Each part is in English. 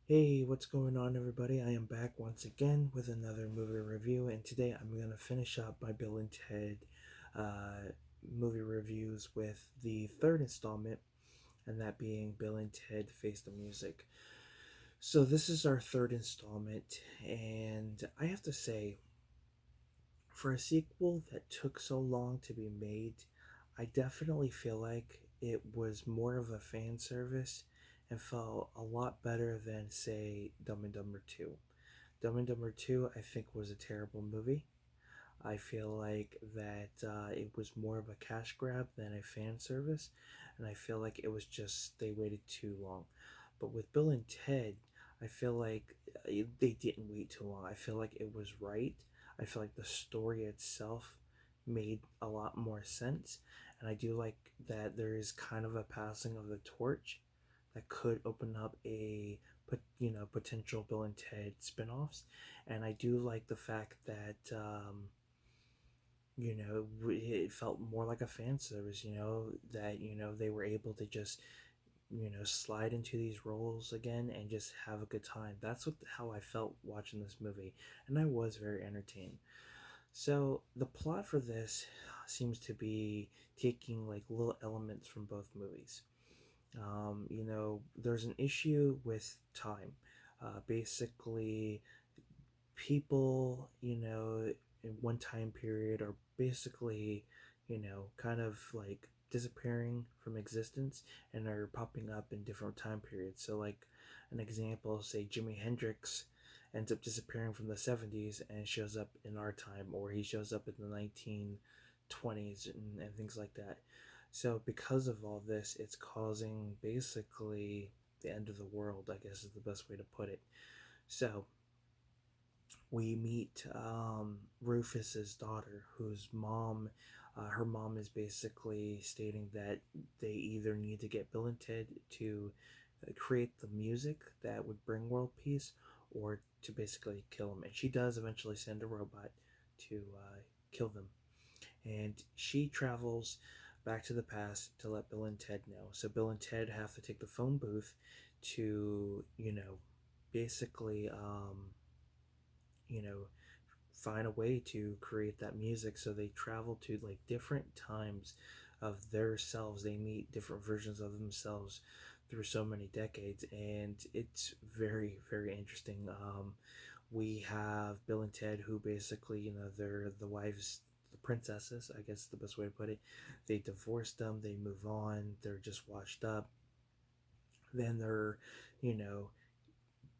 Hey, what's going on, everybody? I am back once again with another movie review, and today I'm going to finish up my Bill and Ted uh, movie reviews with the third installment, and that being Bill and Ted Face the Music. So, this is our third installment, and I have to say, for a sequel that took so long to be made, I definitely feel like it was more of a fan service and felt a lot better than, say, Dumb and Dumber 2. Dumb and Dumber 2, I think, was a terrible movie. I feel like that it was more of a cash grab than a fan service, and I feel like it was just they waited too long. But with Bill and Ted, I feel like they didn't wait too long. I feel like it was right. I feel like the story itself made a lot more sense, and I do like that there is kind of a passing of the torch that could open up a potential Bill and Ted spin-offs. And I do like the fact that it felt more like a fan service, that they were able to just slide into these roles again and just have a good time. That's how I felt watching this movie, and I was very entertained. So the plot for this seems to be taking like little elements from both movies. There's an issue with time. Basically, people, in one time period are basically, kind of like disappearing from existence and are popping up in different time periods. So, like, an example, say Jimi Hendrix ends up disappearing from the 70s and shows up in our time, or he shows up in the 1920s and things like that. So, because of all this, it's causing basically the end of the world, I guess is the best way to put it. So, we meet Rufus's daughter, whose her mom is basically stating that they either need to get Bill and Ted to create the music that would bring world peace, or to basically kill him. And she does eventually send a robot to kill them. And she travels back to the past to let Bill and Ted know. So Bill and Ted have to take the phone booth to, basically, you know, find a way to create that music. So they travel to like different times of their selves. They meet different versions of themselves through so many decades, and it's very, very interesting. We have Bill and Ted, who basically, they're the wives, the princesses, I guess is the best way to put it. They divorce them, they move on, they're just washed up. Then they're, you know,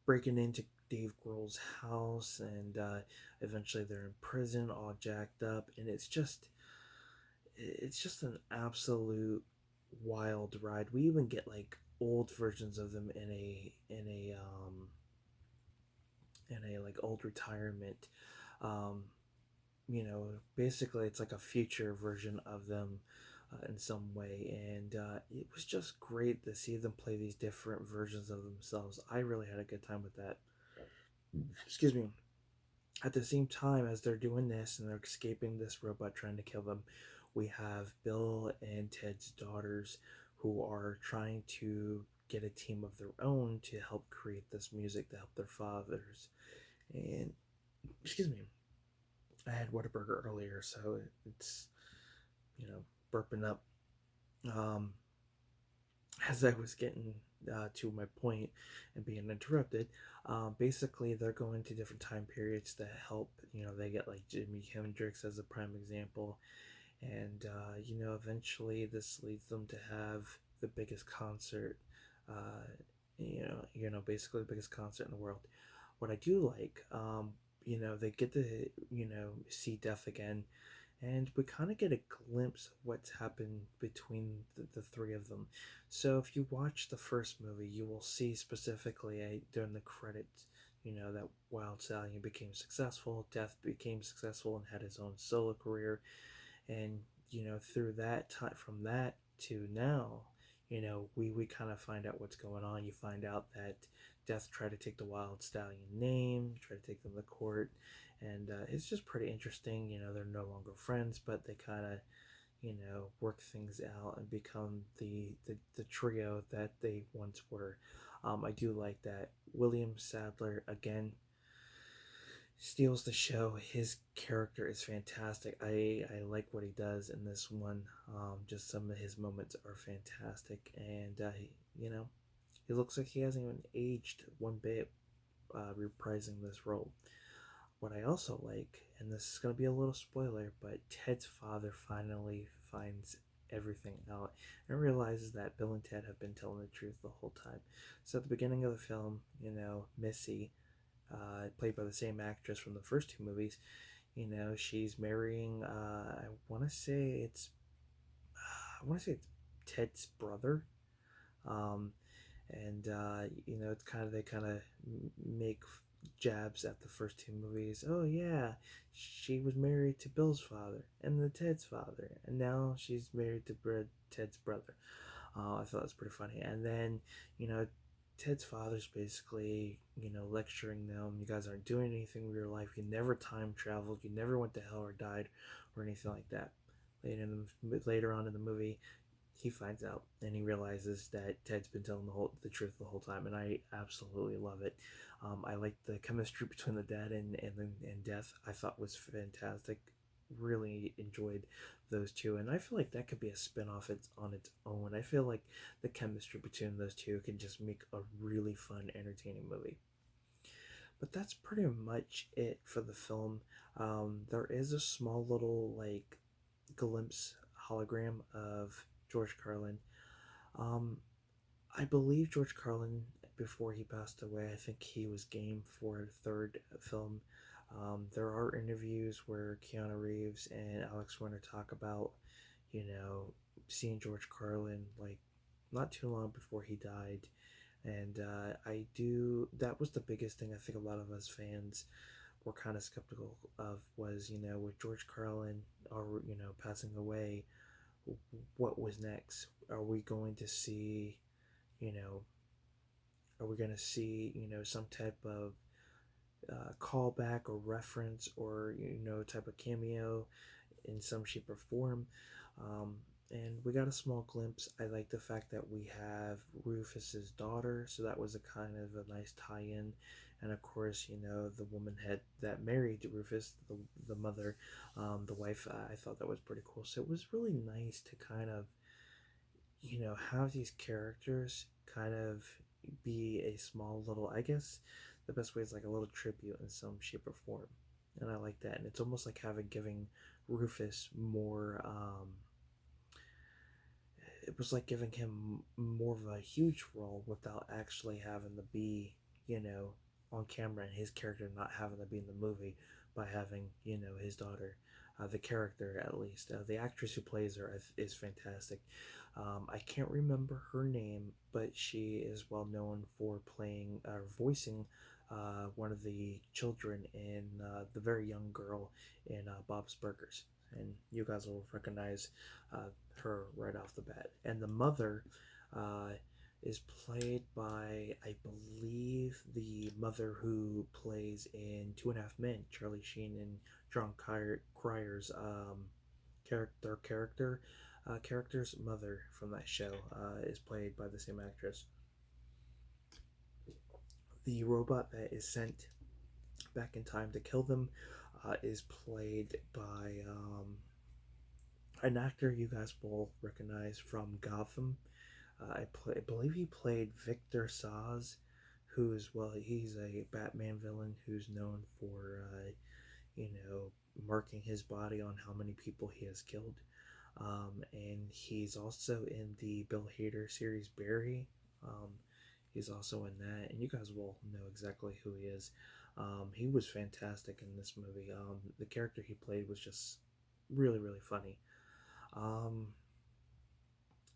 breaking into Dave Grohl's house, and eventually they're in prison, all jacked up, and it's just an absolute wild ride. We even get like old versions of them in a like old retirement. Um, Basically it's like a future version of them in some way, and it was just great to see them play these different versions of themselves. I really had a good time with that. Excuse me. At the same time as they're doing this and they're escaping this robot trying to kill them, we have Bill and Ted's daughters who are trying to get a team of their own to help create this music to help their fathers. And excuse me, I had Whataburger earlier, so it's you know burping up. Um, as I was getting to my point and being interrupted, basically they're going to different time periods to help. They get like Jimi Hendrix as a prime example, and eventually this leads them to have the biggest concert. Basically the biggest concert in the world. What I do like, they get to see Death again, and we kind of get a glimpse of what's happened between the three of them. So if you watch the first movie, you will see specifically during the credits, that Wild Stallion became successful, Death became successful and had his own solo career, and through that time, from that to now, we kind of find out what's going on. You find out that Death tried to take the Wild Stallion name, tried to take them to court, and it's just pretty interesting. They're no longer friends, but they kind of work things out and become the trio that they once were. I do like that. William Sadler, again, steals the show. His character is fantastic. I like what he does in this one. Just some of his moments are fantastic, and you know, he looks like he hasn't even aged one bit reprising this role. What I also like, and this is going to be a little spoiler, but Ted's father finally finds everything out and realizes that Bill and Ted have been telling the truth the whole time. So at the beginning of the film, Missy, played by the same actress from the first two movies, she's marrying. I want to say it's Ted's brother. Um, and it's kind of they kind of make jabs at the first two movies. Oh yeah, she was married to Bill's father and the Ted's father, and now she's married to Ted's brother. I thought it was pretty funny. And then you know Ted's father's basically lecturing them. You guys aren't doing anything with your life. You never time traveled. You never went to hell or died or anything like that. Later on in the movie, he finds out and he realizes that Ted's been telling the truth the whole time, and I absolutely love it. I like the chemistry between the dad and Death. I thought was fantastic. Really enjoyed those two, and I feel like that could be a spin-off on its own. I feel like the chemistry between those two can just make a really fun, entertaining movie. But that's pretty much it for the film. There is a small little like glimpse hologram of George Carlin. Um, I believe George Carlin, before he passed away, I think he was game for a third film. There are interviews where Keanu Reeves and Alex Winter talk about, you know, seeing George Carlin like not too long before he died. And that was the biggest thing I think a lot of us fans were kind of skeptical of was, with George Carlin or, passing away, what was next? Are we going to see, you know, are we going to see, some type of callback or reference or, type of cameo in some shape or form? Um, and we got a small glimpse. I like the fact that we have Rufus's daughter, so that was a kind of a nice tie-in. And of course, the woman had that married Rufus, the mother, the wife. I thought that was pretty cool. So it was really nice to kind of, have these characters kind of be a small little. I guess the best way is like a little tribute in some shape or form, and I like that. And it's almost like giving Rufus more. It was like giving him more of a huge role without actually having to be, on camera, and his character not having to be in the movie by having, his daughter. The character, at least. The actress who plays her is fantastic. I can't remember her name, but she is well known for playing or voicing one of the children in the very young girl in Bob's Burgers. And you guys will recognize uh, her right off the bat. And the mother uh, is played by, I believe, the mother who plays in Two and a Half Men, Charlie Sheen and John Cryer's character's mother from that show is played by the same actress. The robot that is sent back in time to kill them is played by an actor you guys will recognize from Gotham. I believe he played Victor Saz, he's a Batman villain who's known for, you know, marking his body on how many people he has killed. And he's also in the Bill Hader series Barry. Um, he's also in that, and you guys will know exactly who he is. He was fantastic in this movie. The character he played was just really, really funny. Um,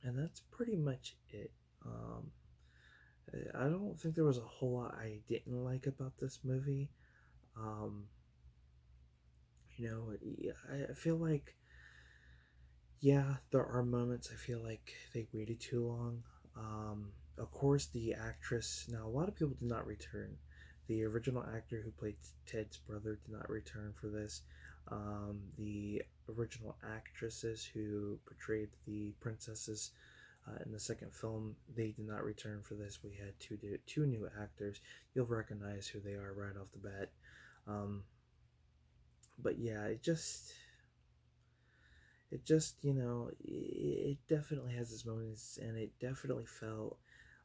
and that's pretty much it. Um, I don't think there was a whole lot I didn't like about this movie. Um, yeah, I feel like, yeah, there are moments I feel like they waited too long. Of course, the actress, now a lot of people did not return. The original actor who played Ted's brother did not return for this. The original actresses who portrayed the princesses In the second film, they did not return for this. We had two new actors. You'll recognize who they are right off the bat. Um, but yeah, it just it definitely has its moments, and it definitely felt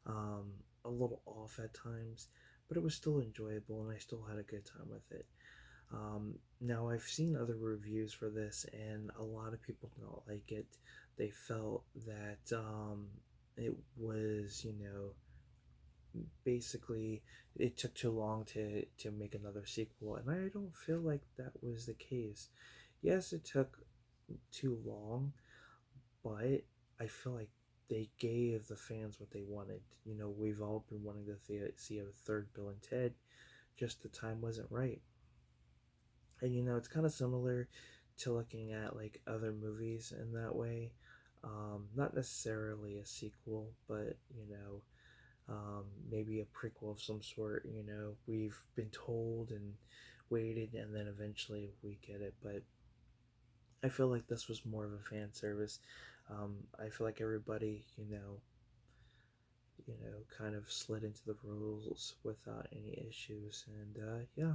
um, a little off at times, but it was still enjoyable, and I still had a good time with it. Now, I've seen other reviews for this, and a lot of people don't like it. They felt that it was, basically it took too long to make another sequel, and I don't feel like that was the case. Yes, it took too long, but I feel like they gave the fans what they wanted. We've all been wanting to see a third Bill and Ted, just the time wasn't right. And it's kind of similar to looking at like other movies in that way. Not necessarily a sequel, but maybe a prequel of some sort. We've been told and waited, and then eventually we get it. But I feel like this was more of a fan service. I feel like everybody, kind of slid into the rules without any issues, and yeah,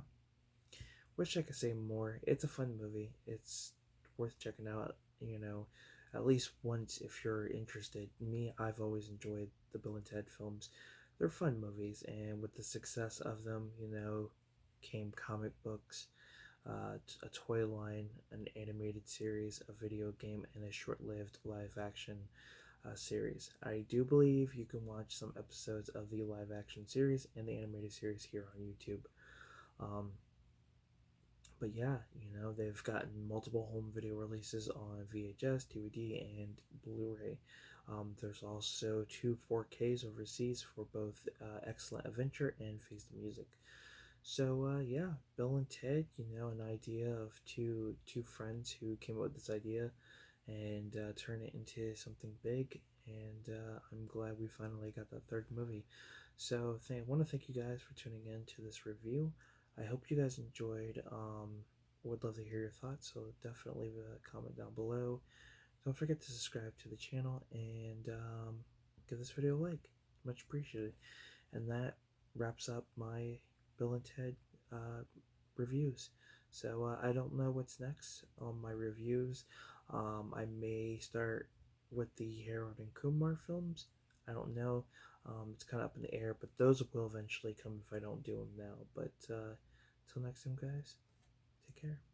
wish I could say more. It's a fun movie. It's worth checking out. At least once if you're interested. Me, I've always enjoyed the Bill and Ted films. They're fun movies, and with the success of them, came comic books, a toy line, an animated series, a video game, and a short-lived live-action series. I do believe you can watch some episodes of the live-action series and the animated series here on YouTube. Um, but yeah, they've gotten multiple home video releases on VHS, DVD, and Blu-ray. There's also two 4Ks overseas for both Excellent Adventure and Face the Music. So yeah, Bill and Ted, an idea of two friends who came up with this idea and turn it into something big. And I'm glad we finally got that third movie. So I want to thank you guys for tuning in to this review. I hope you guys enjoyed. Would love to hear your thoughts, so definitely leave a comment down below. Don't forget to subscribe to the channel and give this video a like. Much appreciated. And that wraps up my Bill and Ted uh, reviews. So I don't know what's next on my reviews. I may start with the Harold and Kumar films. I don't know. It's kind of up in the air, but those will eventually come if I don't do them now. But till next time, guys, take care.